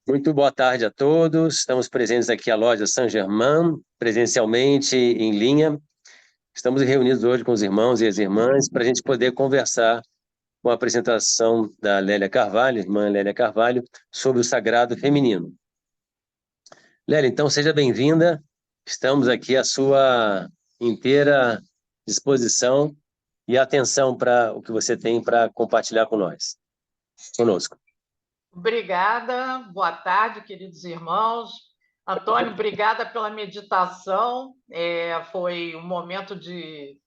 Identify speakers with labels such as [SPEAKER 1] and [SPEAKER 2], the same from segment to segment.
[SPEAKER 1] Muito boa tarde a todos. Estamos presentes aqui à loja Saint-Germain, presencialmente em linha. Estamos reunidos hoje com os irmãos e as irmãs para a gente poder conversar com a apresentação da Lélia Carvalho, irmã Lélia Carvalho, sobre o sagrado feminino. Lélia, então seja bem-vinda. Estamos aqui à sua inteira disposição e atenção para o que você tem para compartilhar conosco.
[SPEAKER 2] Obrigada, boa tarde, queridos irmãos. Antônio, obrigada pela meditação. Foi um momento de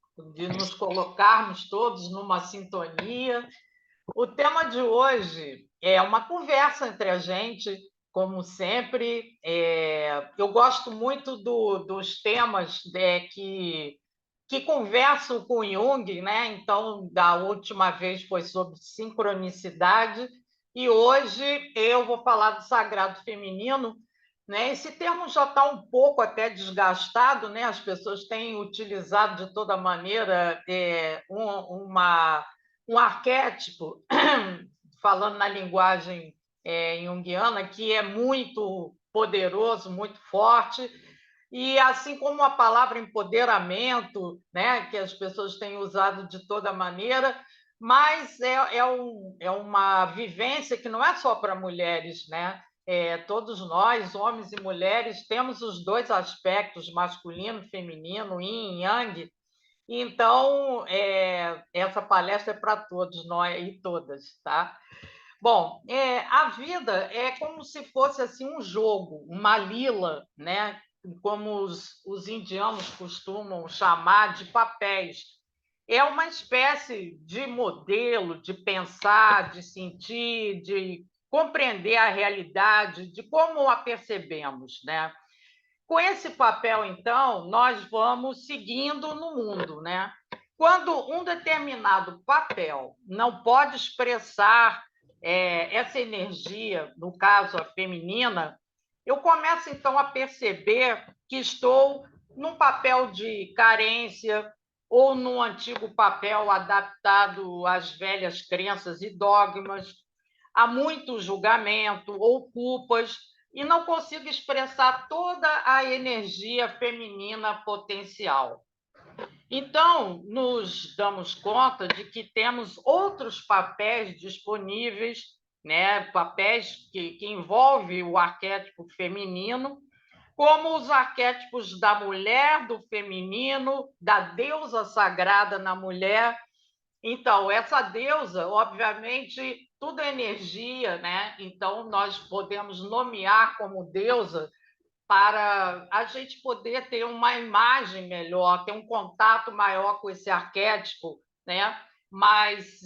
[SPEAKER 2] nos colocarmos todos numa sintonia. O tema de hoje é uma conversa entre a gente, como sempre. Eu gosto muito dos temas que conversam com Jung, né? Então, da última vez foi sobre sincronicidade, e hoje eu vou falar do sagrado feminino, né? Esse termo já está um pouco até desgastado, né? As pessoas têm utilizado de toda maneira um arquétipo, falando na linguagem junguiana, que é muito poderoso, muito forte. E assim como a palavra empoderamento, né, que as pessoas têm usado de toda maneira, mas é uma vivência que não é só para mulheres, né? Todos nós, homens e mulheres, temos os dois aspectos, masculino e feminino, yin e yang. Então, essa palestra é para todos nós e todas, tá? Bom, a vida é como se fosse assim um jogo, uma lila, né? Como os indianos costumam chamar de papéis. É uma espécie de modelo de pensar, de sentir, de compreender a realidade, de como a percebemos, né? Com esse papel, então, nós vamos seguindo no mundo, né? Quando um determinado papel não pode expressar essa energia, no caso a feminina, eu começo então a perceber que estou num papel de carência ou num antigo papel adaptado às velhas crenças e dogmas, há muito julgamento ou culpas e não consigo expressar toda a energia feminina potencial. Então, nos damos conta de que temos outros papéis disponíveis, né? Papéis que envolvem o arquétipo feminino, como os arquétipos da mulher, do feminino, da deusa sagrada na mulher. Então, essa deusa, obviamente, tudo é energia, né? Então, nós podemos nomear como deusa para a gente poder ter uma imagem melhor, ter um contato maior com esse arquétipo, né? Mas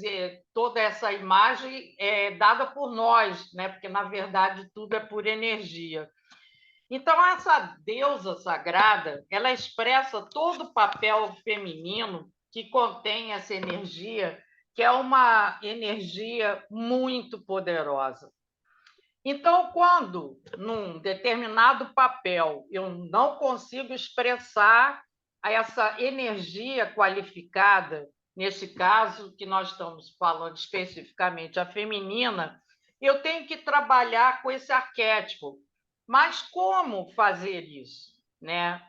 [SPEAKER 2] toda essa imagem é dada por nós, né? Porque, na verdade, tudo é por energia. Então, essa deusa sagrada, ela expressa todo o papel feminino que contém essa energia, que é uma energia muito poderosa. Então, quando num determinado papel eu não consigo expressar essa energia qualificada, nesse caso que nós estamos falando especificamente a feminina, eu tenho que trabalhar com esse arquétipo. Mas como fazer isso, né?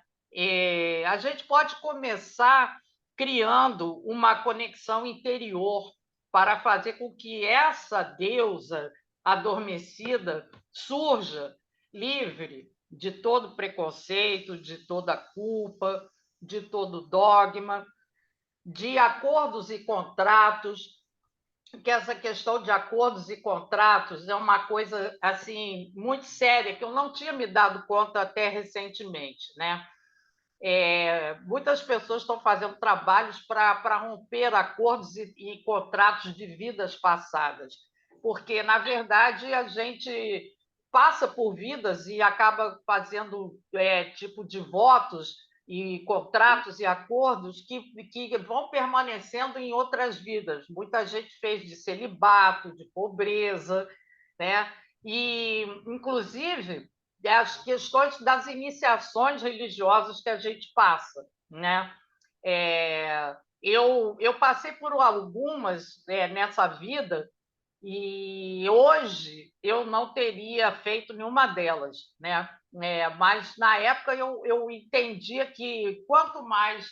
[SPEAKER 2] A gente pode começar criando uma conexão interior para fazer com que essa deusa adormecida surja livre de todo preconceito, de toda culpa, de todo dogma, de acordos e contratos, que essa questão de acordos e contratos é uma coisa assim muito séria que eu não tinha me dado conta até recentemente, né? Muitas pessoas estão fazendo trabalhos para romper acordos e contratos de vidas passadas, porque, na verdade, a gente passa por vidas e acaba fazendo tipo de votos e contratos e acordos que vão permanecendo em outras vidas. Muita gente fez de celibato, de pobreza, né? E, inclusive, as questões das iniciações religiosas que a gente passa, né? Eu passei por algumas nessa vida E hoje eu não teria feito nenhuma delas, né? Mas na época eu entendia que quanto mais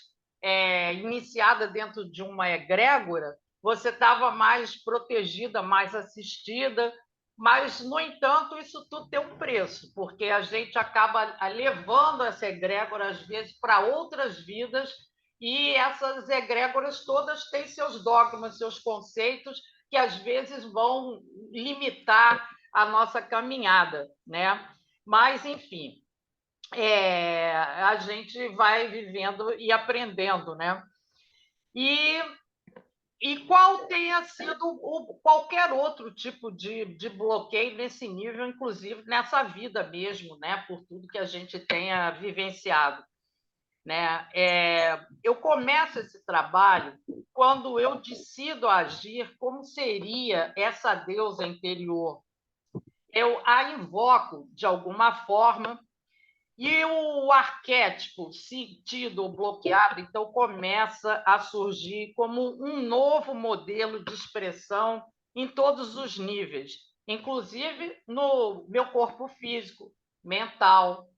[SPEAKER 2] iniciada dentro de uma egrégora, você estava mais protegida, mais assistida, mas, no entanto, isso tudo tem um preço, porque a gente acaba levando essa egrégora, às vezes, para outras vidas, e essas egrégoras todas têm seus dogmas, seus conceitos, que às vezes vão limitar a nossa caminhada, né? Mas, enfim, a gente vai vivendo e aprendendo, né? E, e qual tenha sido qualquer outro tipo de bloqueio nesse nível, inclusive nessa vida mesmo, né? Por tudo que a gente tenha vivenciado, né? Eu começo esse trabalho quando eu decido agir como seria essa deusa interior. Eu a invoco de alguma forma e o arquétipo sentido ou bloqueado, então, começa a surgir como um novo modelo de expressão em todos os níveis, inclusive no meu corpo físico, mental,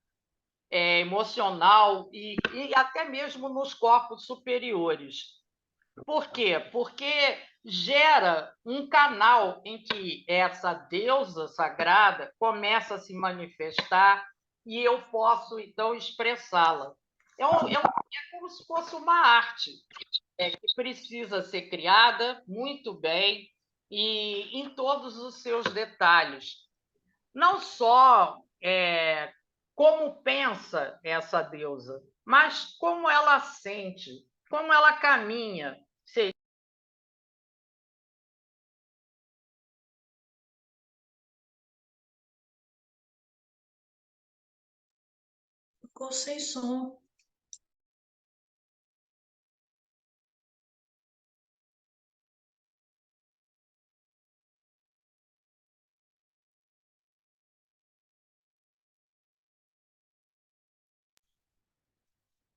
[SPEAKER 2] emocional e até mesmo nos corpos superiores. Por quê? Porque gera um canal em que essa deusa sagrada começa a se manifestar e eu posso, então, expressá-la. É como se fosse uma arte que precisa ser criada muito bem e em todos os seus detalhes. Não só como pensa essa deusa, mas como ela sente, como ela caminha.
[SPEAKER 3] Ficou sem som.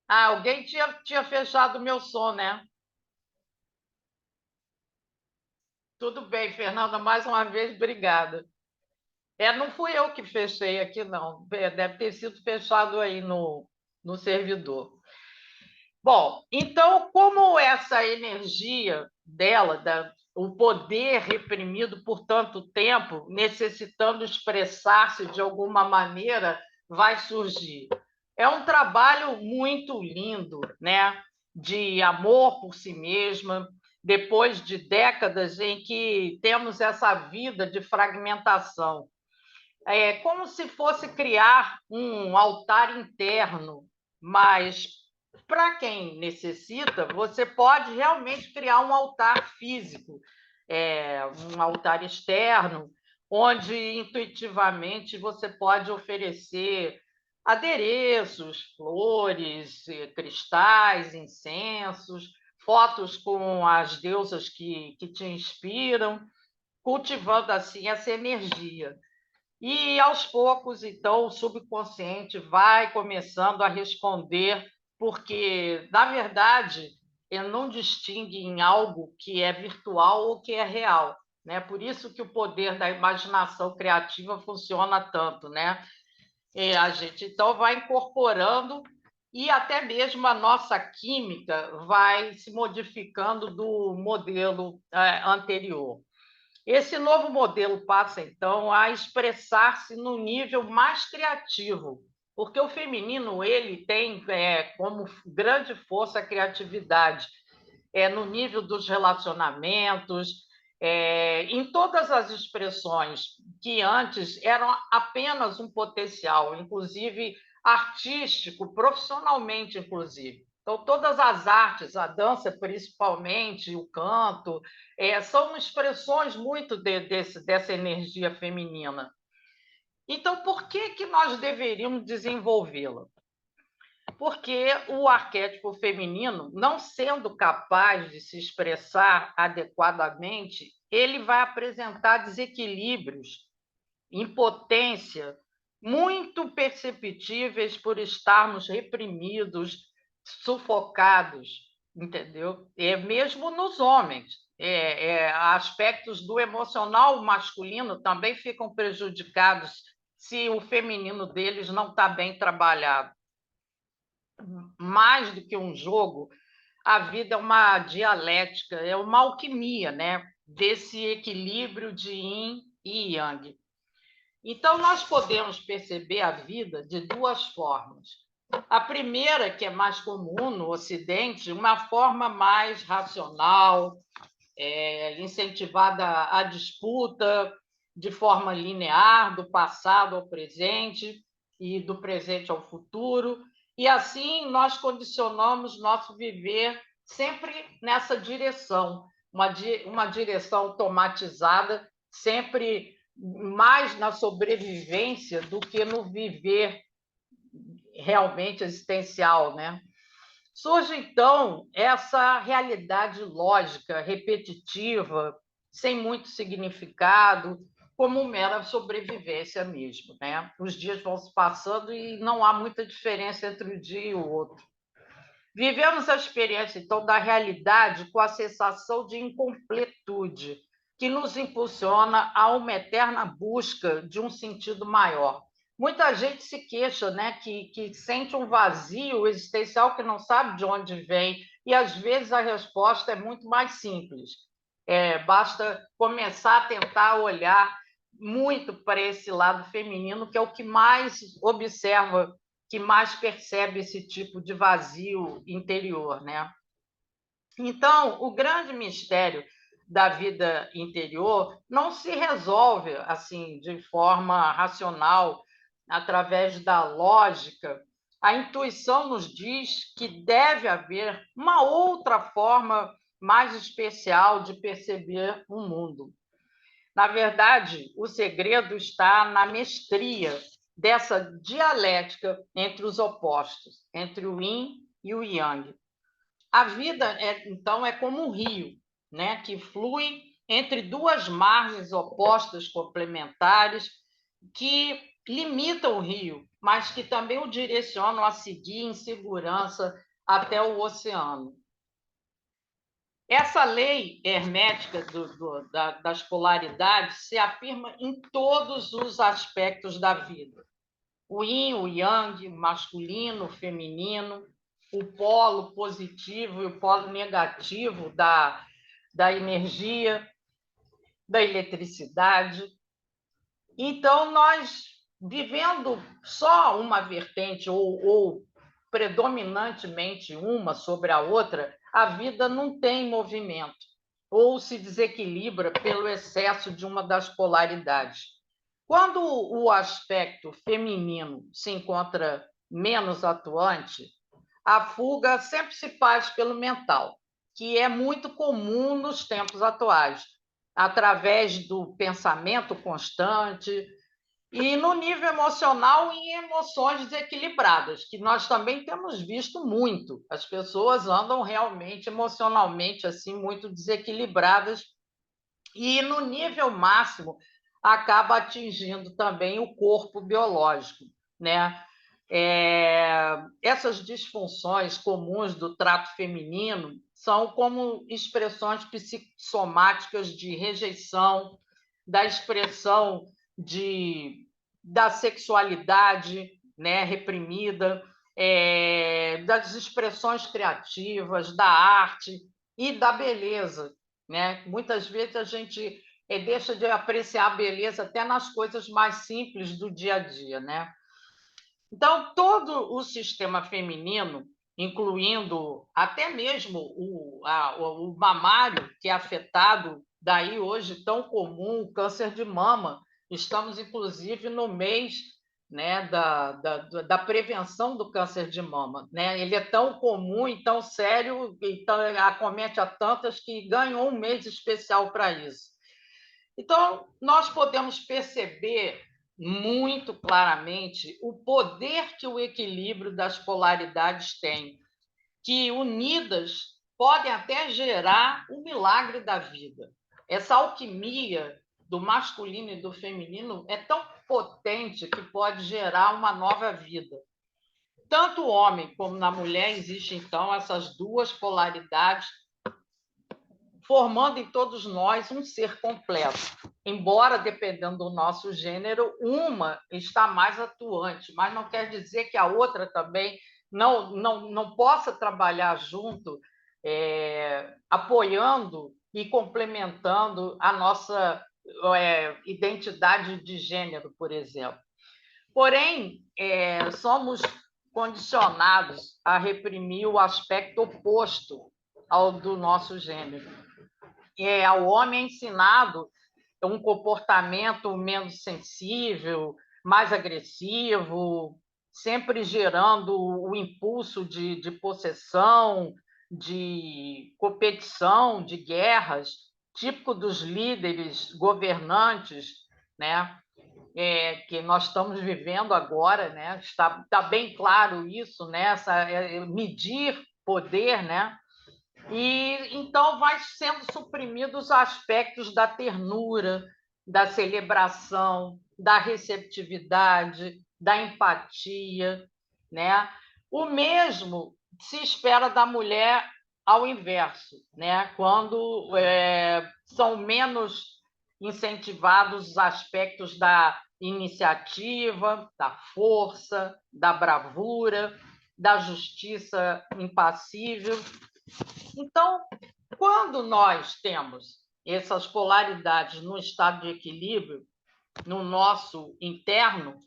[SPEAKER 2] Alguém tinha fechado o meu som, né? Tudo bem, Fernanda, mais uma vez, obrigada. Não fui eu que fechei aqui, não. Deve ter sido fechado aí no servidor. Bom, então, como essa energia dela, o poder reprimido por tanto tempo, necessitando expressar-se de alguma maneira, vai surgir? É um trabalho muito lindo, né? De amor por si mesma, depois de décadas em que temos essa vida de fragmentação. É como se fosse criar um altar interno, mas para quem necessita, você pode realmente criar um altar físico, um altar externo, onde intuitivamente você pode oferecer adereços, flores, cristais, incensos, fotos com as deusas que te inspiram, cultivando assim essa energia. E, aos poucos, então, o subconsciente vai começando a responder, porque, na verdade, ele não distingue em algo que é virtual ou que é real. Né? Por isso que o poder da imaginação criativa funciona tanto. Né? E a gente, então, vai incorporando e até mesmo a nossa química vai se modificando do modelo anterior. Esse novo modelo passa, então, a expressar-se no nível mais criativo, porque o feminino ele tem como grande força a criatividade, no nível dos relacionamentos, em todas as expressões que antes eram apenas um potencial, inclusive artístico, profissionalmente, inclusive. Então, todas as artes, a dança principalmente, o canto, são expressões muito dessa energia feminina. Então, por que nós deveríamos desenvolvê-la? Porque o arquétipo feminino, não sendo capaz de se expressar adequadamente, ele vai apresentar desequilíbrios, impotência, muito perceptíveis por estarmos reprimidos, sufocados, entendeu? Mesmo nos homens. aspectos do emocional masculino também ficam prejudicados se o feminino deles não está bem trabalhado. Mais do que um jogo, a vida é uma dialética, é uma alquimia, né? Desse equilíbrio de yin e yang. Então, nós podemos perceber a vida de duas formas. A primeira, que é mais comum no Ocidente, uma forma mais racional, incentivada à disputa de forma linear, do passado ao presente e do presente ao futuro. E assim nós condicionamos nosso viver sempre nessa direção, uma direção automatizada, sempre mais na sobrevivência do que no viver realmente existencial, né? Surge, então, essa realidade lógica, repetitiva, sem muito significado, como mera sobrevivência mesmo, né? Os dias vão se passando e não há muita diferença entre um dia e o outro. Vivemos a experiência, então, da realidade com a sensação de incompletude, que nos impulsiona a uma eterna busca de um sentido maior. Muita gente se queixa, né, que sente um vazio existencial que não sabe de onde vem, e às vezes a resposta é muito mais simples. Basta começar a tentar olhar muito para esse lado feminino, que é o que mais observa, que mais percebe esse tipo de vazio interior, né? Então, o grande mistério da vida interior não se resolve assim de forma racional, através da lógica. A intuição nos diz que deve haver uma outra forma mais especial de perceber o mundo. Na verdade, o segredo está na mestria dessa dialética entre os opostos, entre o yin e o yang. A vida, então, é como um rio, né, que flui entre duas margens opostas complementares que limitam o rio, mas que também o direcionam a seguir em segurança até o oceano. Essa lei hermética das polaridades se afirma em todos os aspectos da vida. O yin, o yang, o masculino, o feminino, o polo positivo e o polo negativo da energia, da eletricidade. Então, nós, vivendo só uma vertente ou predominantemente uma sobre a outra, a vida não tem movimento ou se desequilibra pelo excesso de uma das polaridades. Quando o aspecto feminino se encontra menos atuante, a fuga sempre se faz pelo mental, que é muito comum nos tempos atuais, através do pensamento constante, e no nível emocional, em emoções desequilibradas, que nós também temos visto muito. As pessoas andam realmente emocionalmente assim muito desequilibradas, e no nível máximo acaba atingindo também o corpo biológico, né? Essas disfunções comuns do trato feminino são como expressões psicossomáticas de rejeição, da expressão da sexualidade, né, reprimida, das expressões criativas, da arte e da beleza, né? Muitas vezes a gente deixa de apreciar a beleza até nas coisas mais simples do dia a dia, né? Então, todo o sistema feminino, incluindo até mesmo o mamário, que é afetado, daí hoje tão comum o câncer de mama. Estamos, inclusive, no mês, né, da prevenção do câncer de mama, né? Ele é tão comum e tão sério, então acomete a tantas que ganhou um mês especial para isso. Então, nós podemos perceber muito claramente o poder que o equilíbrio das polaridades tem, que unidas podem até gerar o milagre da vida. Essa alquimia do masculino e do feminino é tão potente que pode gerar uma nova vida. Tanto o homem como na mulher existem, então, essas duas polaridades formando em todos nós um ser completo. Embora, dependendo do nosso gênero, uma está mais atuante, mas não quer dizer que a outra também não possa trabalhar junto, apoiando e complementando a nossa identidade de gênero, por exemplo. Porém, somos condicionados a reprimir o aspecto oposto ao do nosso gênero. Ao homem é ensinado um comportamento menos sensível, mais agressivo, sempre gerando o impulso de possessão, de competição, de guerras, típico dos líderes governantes, né? Que nós estamos vivendo agora, né? Está bem claro isso, né? Medir poder, né? E então vai sendo suprimidos os aspectos da ternura, da celebração, da receptividade, da empatia, né? O mesmo se espera da mulher ao inverso, né? Quando são menos incentivados os aspectos da iniciativa, da força, da bravura, da justiça impassível. Então, quando nós temos essas polaridades no estado de equilíbrio, no nosso interno,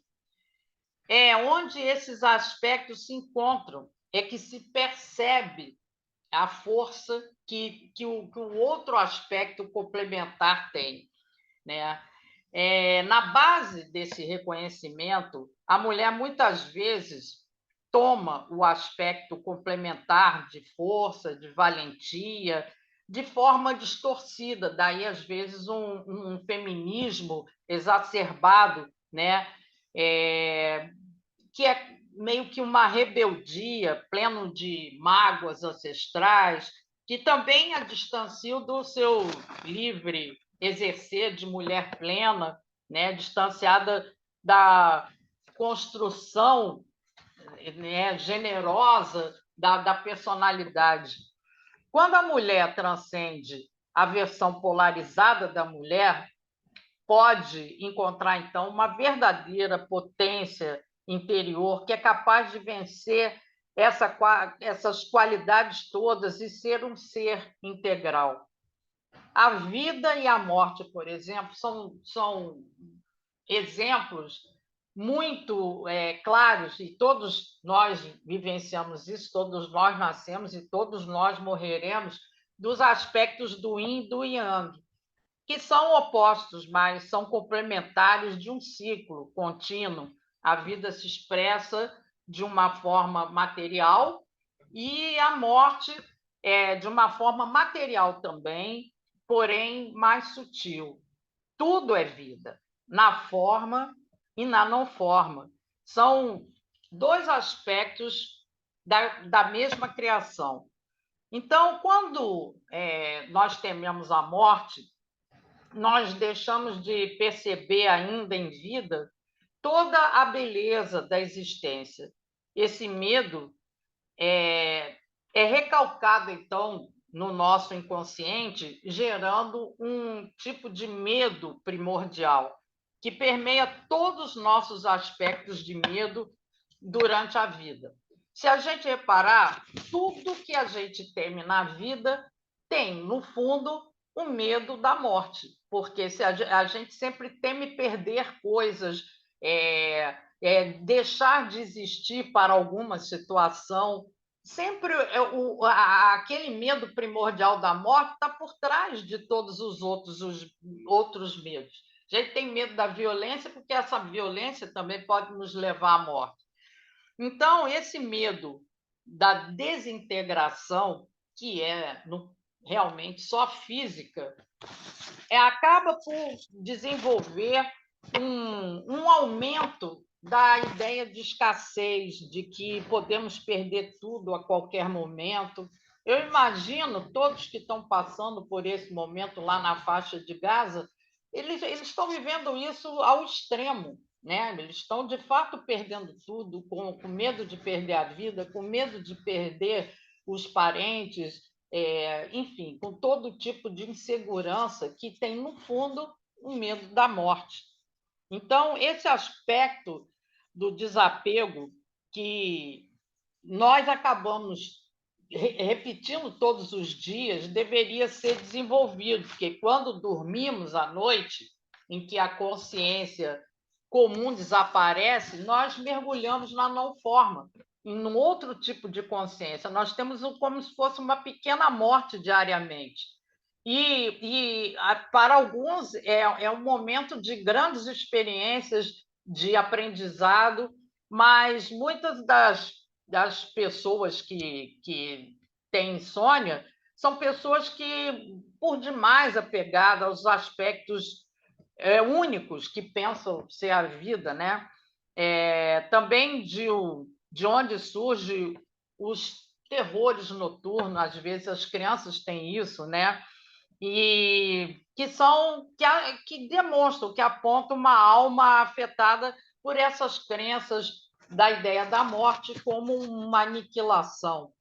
[SPEAKER 2] é onde esses aspectos se encontram, é que se percebe a força que o outro aspecto complementar tem, né? Na base desse reconhecimento, a mulher muitas vezes toma o aspecto complementar de força, de valentia, de forma distorcida, daí às vezes um feminismo exacerbado, né? Que é meio que uma rebeldia, pleno de mágoas ancestrais, que também a distancia do seu livre exercer de mulher plena, né? Distanciada da construção, né, generosa da personalidade. Quando a mulher transcende a versão polarizada da mulher, pode encontrar, então, uma verdadeira potência interior que é capaz de vencer essas qualidades todas e ser um ser integral. A vida e a morte, por exemplo, são exemplos muito claros, e todos nós vivenciamos isso, todos nós nascemos e todos nós morreremos, dos aspectos do yin e do yang, que são opostos, mas são complementares de um ciclo contínuo. A vida se expressa de uma forma material e a morte de uma forma material também, porém mais sutil. Tudo é vida, na forma e na não forma. São dois aspectos da mesma criação. Então, quando nós tememos a morte, nós deixamos de perceber ainda em vida toda a beleza da existência. Esse medo é recalcado, então, no nosso inconsciente, gerando um tipo de medo primordial, que permeia todos os nossos aspectos de medo durante a vida. Se a gente reparar, tudo que a gente teme na vida tem, no fundo, o medo da morte, porque se a gente sempre teme perder coisas, deixar de existir para alguma situação. Sempre aquele medo primordial da morte está por trás de todos os outros medos. A gente tem medo da violência, porque essa violência também pode nos levar à morte. Então, esse medo da desintegração, que realmente só física, acaba por desenvolver um aumento da ideia de escassez, de que podemos perder tudo a qualquer momento. Eu imagino todos que estão passando por esse momento lá na faixa de Gaza, eles estão vivendo isso ao extremo, né? Eles estão, de fato, perdendo tudo, com medo de perder a vida, com medo de perder os parentes, enfim, com todo tipo de insegurança que tem, no fundo, o medo da morte. Então, esse aspecto do desapego que nós acabamos repetindo todos os dias deveria ser desenvolvido, porque quando dormimos à noite, em que a consciência comum desaparece, nós mergulhamos na não forma, em um outro tipo de consciência. Nós temos como se fosse uma pequena morte diariamente. Para alguns, é um momento de grandes experiências de aprendizado, mas muitas das pessoas que têm insônia são pessoas que, por demais apegadas aos aspectos únicos que pensam ser a vida, né? Também de onde surgem os terrores noturnos, às vezes as crianças têm isso, né? E que demonstram, que apontam uma alma afetada por essas crenças da ideia da morte como uma aniquilação.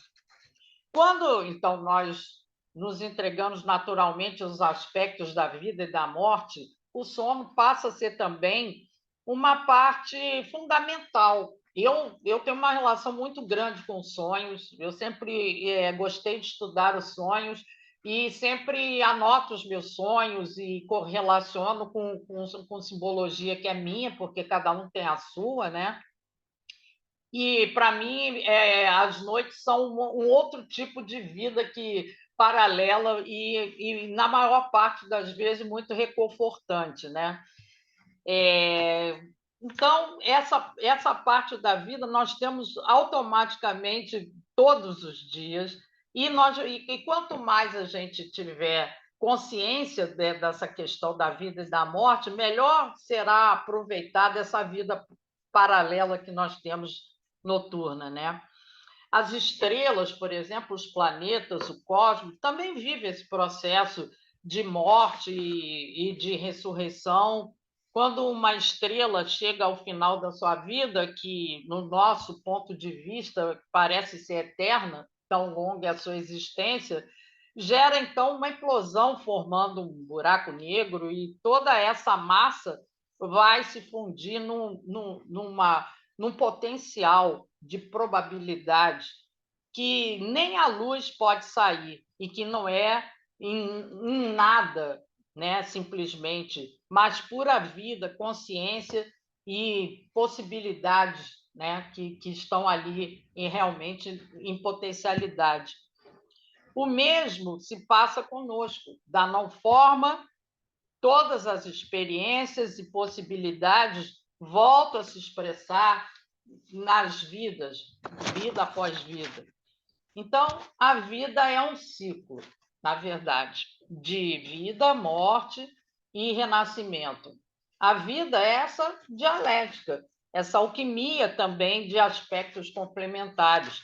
[SPEAKER 2] Quando, então, nós nos entregamos naturalmente aos aspectos da vida e da morte, o sono passa a ser também uma parte fundamental. Eu tenho uma relação muito grande com sonhos, eu sempre gostei de estudar os sonhos e sempre anoto os meus sonhos e correlaciono com simbologia que é minha, porque cada um tem a sua, né? E, para mim, as noites são um outro tipo de vida que paralela na maior parte das vezes, muito reconfortante, né? Então, essa parte da vida nós temos automaticamente todos os dias, e quanto mais a gente tiver consciência dessa questão da vida e da morte, melhor será aproveitar essa vida paralela que nós temos noturna, né? As estrelas, por exemplo, os planetas, o cosmos, também vivem esse processo de morte e de ressurreição. Quando uma estrela chega ao final da sua vida, que no nosso ponto de vista parece ser eterna, tão longa é a sua existência, gera então uma implosão formando um buraco negro, e toda essa massa vai se fundir num potencial de probabilidade que nem a luz pode sair e que não é em nada, né, simplesmente, mas pura vida, consciência e possibilidades, né, que estão ali realmente em potencialidade. O mesmo se passa conosco, da não forma, todas as experiências e possibilidades voltam a se expressar nas vidas, vida após vida. Então, a vida é um ciclo, na verdade, de vida, morte e renascimento. A vida é essa dialética, essa alquimia também de aspectos complementares.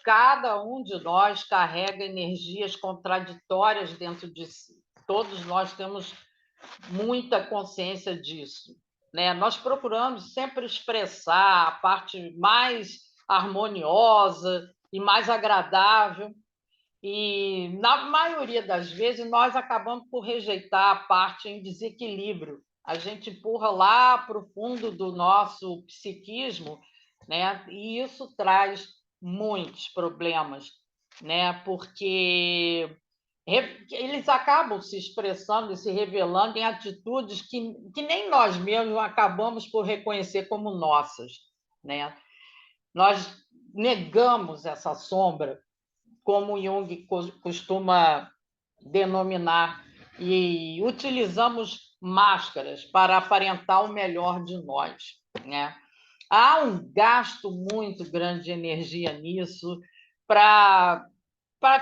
[SPEAKER 2] Cada um de nós carrega energias contraditórias dentro de si. Todos nós temos muita consciência disso, né? Nós procuramos sempre expressar a parte mais harmoniosa e mais agradável, e na maioria das vezes nós acabamos por rejeitar a parte em desequilíbrio. A gente empurra lá para o fundo do nosso psiquismo, né? E isso traz muitos problemas, né? Porque eles acabam se expressando e se revelando em atitudes que nem nós mesmos acabamos por reconhecer como nossas, né? Nós negamos essa sombra, como Jung costuma denominar, e utilizamos máscaras para aparentar o melhor de nós, né? Há um gasto muito grande de energia nisso para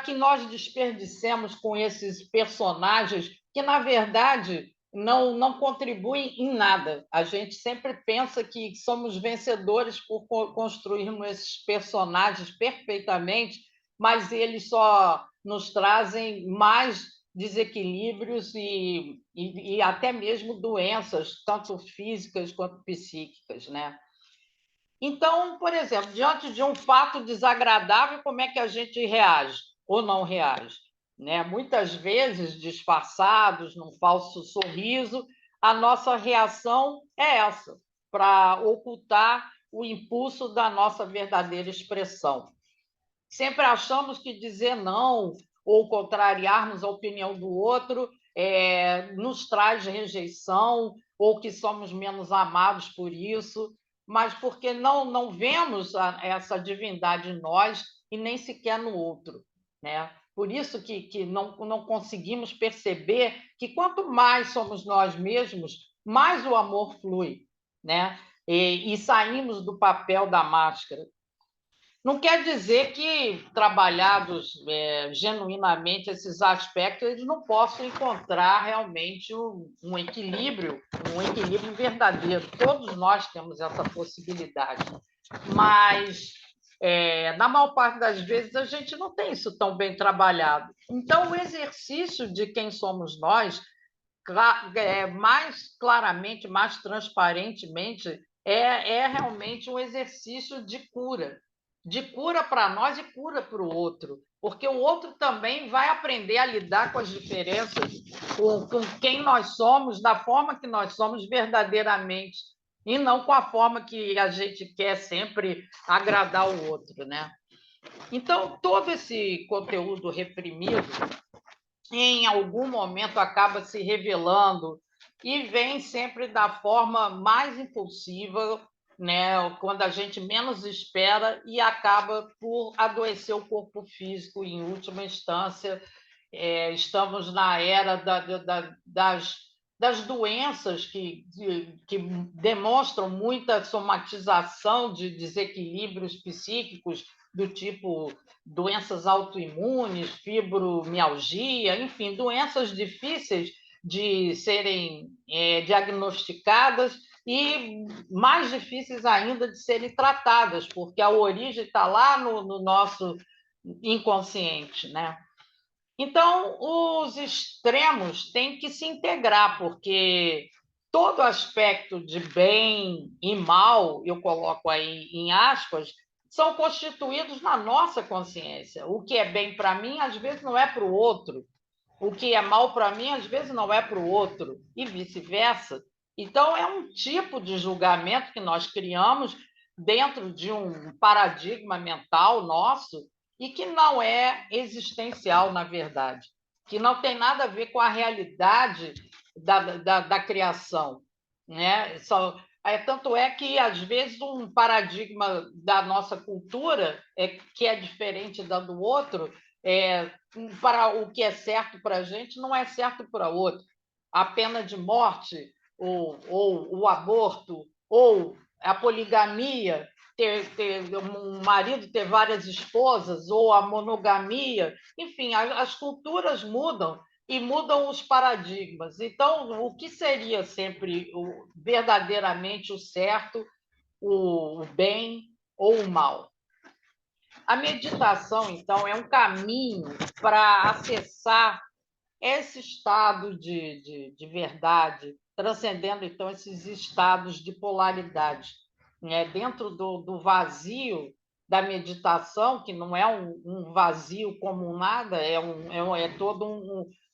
[SPEAKER 2] que nós desperdicemos com esses personagens que, na verdade, não contribuem em nada. A gente sempre pensa que somos vencedores por construirmos esses personagens perfeitamente, mas eles só nos trazem mais desequilíbrios e até mesmo doenças, tanto físicas quanto psíquicas, né? Então, por exemplo, diante de um fato desagradável, como é que a gente reage? ou não reage, né? Muitas vezes, disfarçados, num falso sorriso, a nossa reação é essa, para ocultar o impulso da nossa verdadeira expressão. Sempre achamos que dizer não ou contrariarmos a opinião do outro nos traz rejeição ou que somos menos amados por isso, mas porque não vemos essa divindade em nós e nem sequer no outro, né? Por isso que não conseguimos perceber que quanto mais somos nós mesmos, mais o amor flui, né? E saímos do papel da máscara. Não quer dizer que, trabalhados genuinamente esses aspectos, eles não possam encontrar realmente um equilíbrio verdadeiro. Todos nós temos essa possibilidade. Mas, na maior parte das vezes, a gente não tem isso tão bem trabalhado. Então, o exercício de quem somos nós, mais claramente, mais transparentemente, é realmente um exercício de cura para nós e cura para o outro, porque o outro também vai aprender a lidar com as diferenças, com quem nós somos, da forma que nós somos verdadeiramente, e não com a forma que a gente quer sempre agradar o outro, né? Então, todo esse conteúdo reprimido, em algum momento, acaba se revelando e vem sempre da forma mais impulsiva, né? Quando a gente menos espera, e acaba por adoecer o corpo físico em última instância. Estamos na era das doenças que demonstram muita somatização de desequilíbrios psíquicos, do tipo doenças autoimunes, fibromialgia, enfim, doenças difíceis de serem diagnosticadas e mais difíceis ainda de serem tratadas, porque a origem está lá no nosso inconsciente, né? Então, os extremos têm que se integrar, porque todo aspecto de bem e mal, eu coloco aí em aspas, são constituídos na nossa consciência. O que é bem para mim, às vezes, não é para o outro. O que é mal para mim, às vezes, não é para o outro, e vice-versa. Então, é um tipo de julgamento que nós criamos dentro de um paradigma mental nosso e que não é existencial, na verdade, que não tem nada a ver com a realidade da criação, né? Tanto é que, às vezes, um paradigma da nossa cultura, que é diferente da do outro, para o que é certo para a gente, não é certo para o outro. A pena de morte, ou o aborto, ou a poligamia, ter um marido ter várias esposas, ou a monogamia, enfim, as culturas mudam e mudam os paradigmas. Então, o que seria sempre verdadeiramente o certo, o bem ou o mal? A meditação, então, é um caminho para acessar esse estado de verdade, transcendendo, então, esses estados de polaridade, né? Dentro do vazio da meditação, que não é um vazio como nada, é todo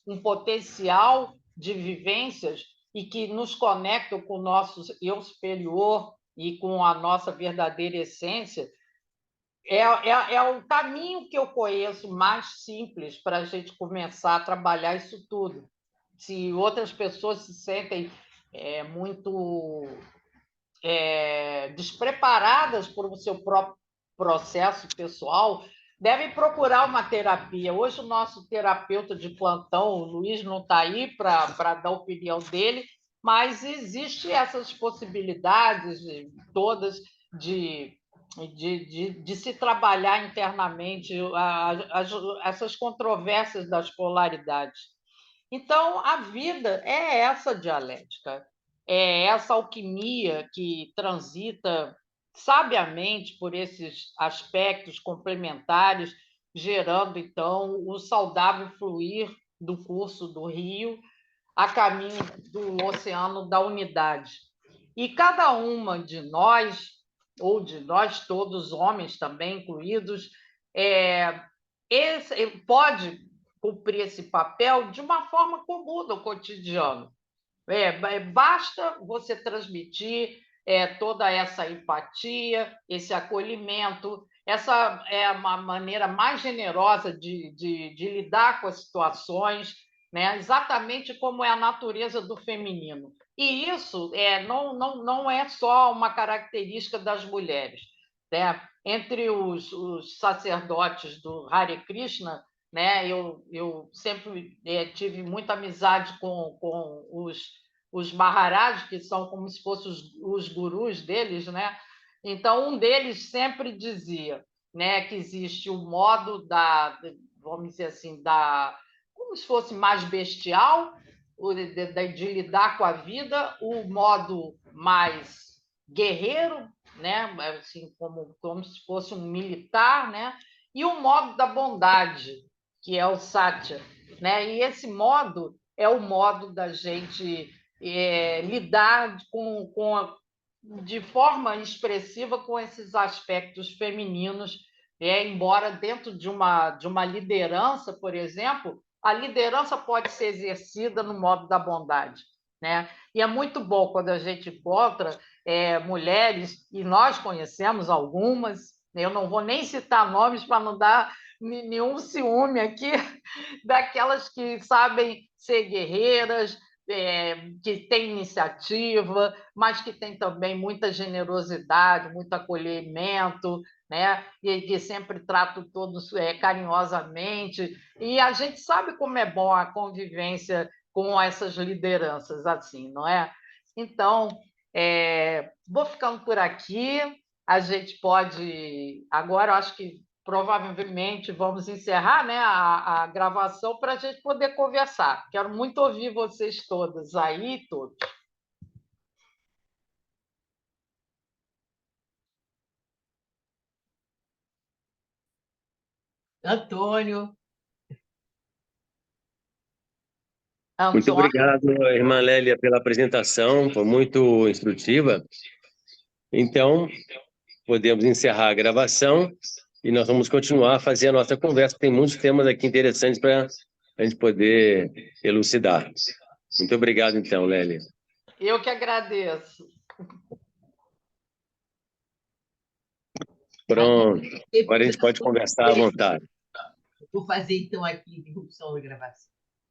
[SPEAKER 2] um potencial de vivências e que nos conecta com o nosso eu superior e com a nossa verdadeira essência. É o caminho que eu conheço mais simples para a gente começar a trabalhar isso tudo. Se outras pessoas se sentem muito despreparadas por o seu próprio processo pessoal, devem procurar uma terapia. Hoje, o nosso terapeuta de plantão, o Luiz, não está aí para dar a opinião dele, mas existem essas possibilidades todas de se trabalhar internamente essas controvérsias das polaridades. Então, a vida é essa dialética, é essa alquimia que transita sabiamente por esses aspectos complementares, gerando, então, o saudável fluir do curso do rio a caminho do oceano da unidade. E cada uma de nós, ou de nós todos, homens também incluídos, ele pode cumprir esse papel de uma forma comum no cotidiano. Basta você transmitir toda essa empatia, esse acolhimento, essa é uma maneira mais generosa de lidar com as situações, né? Exatamente como é a natureza do feminino. E isso não é só uma característica das mulheres. Né? Entre os sacerdotes do Hare Krishna, né? Eu sempre tive muita amizade com os Maharaj, que são como se fossem os gurus deles, né? Então, um deles sempre dizia, né, que existe o modo vamos dizer assim, como se fosse mais bestial, de lidar com a vida, o modo mais guerreiro, né, assim, como se fosse um militar, né, e o modo da bondade, que é o Satya, né? E esse modo é o modo da gente lidar de forma expressiva com esses aspectos femininos, embora dentro de uma liderança, por exemplo, a liderança pode ser exercida no modo da bondade. Né? E é muito bom quando a gente encontra mulheres, e nós conhecemos algumas, eu não vou nem citar nomes para não dar nenhum ciúme aqui, daquelas que sabem ser guerreiras, que têm iniciativa, mas que têm também muita generosidade, muito acolhimento, né? E que sempre tratam todos carinhosamente. E a gente sabe como é bom a convivência com essas lideranças assim, não é? Então, vou ficando por aqui. A gente pode. Agora, eu acho que provavelmente vamos encerrar, né, a gravação para a gente poder conversar. Quero muito ouvir vocês todas aí, todos.
[SPEAKER 3] Antônio.
[SPEAKER 1] Muito obrigado, irmã Lélia, pela apresentação, foi muito instrutiva. Então, podemos encerrar a gravação e nós vamos continuar a fazer a nossa conversa. Tem muitos temas aqui interessantes para a gente poder elucidar. Muito obrigado, então, Lélia.
[SPEAKER 2] Eu que agradeço.
[SPEAKER 1] Pronto. Agora a gente pode conversar à vontade.
[SPEAKER 3] Vou fazer, então, aqui a interrupção da gravação.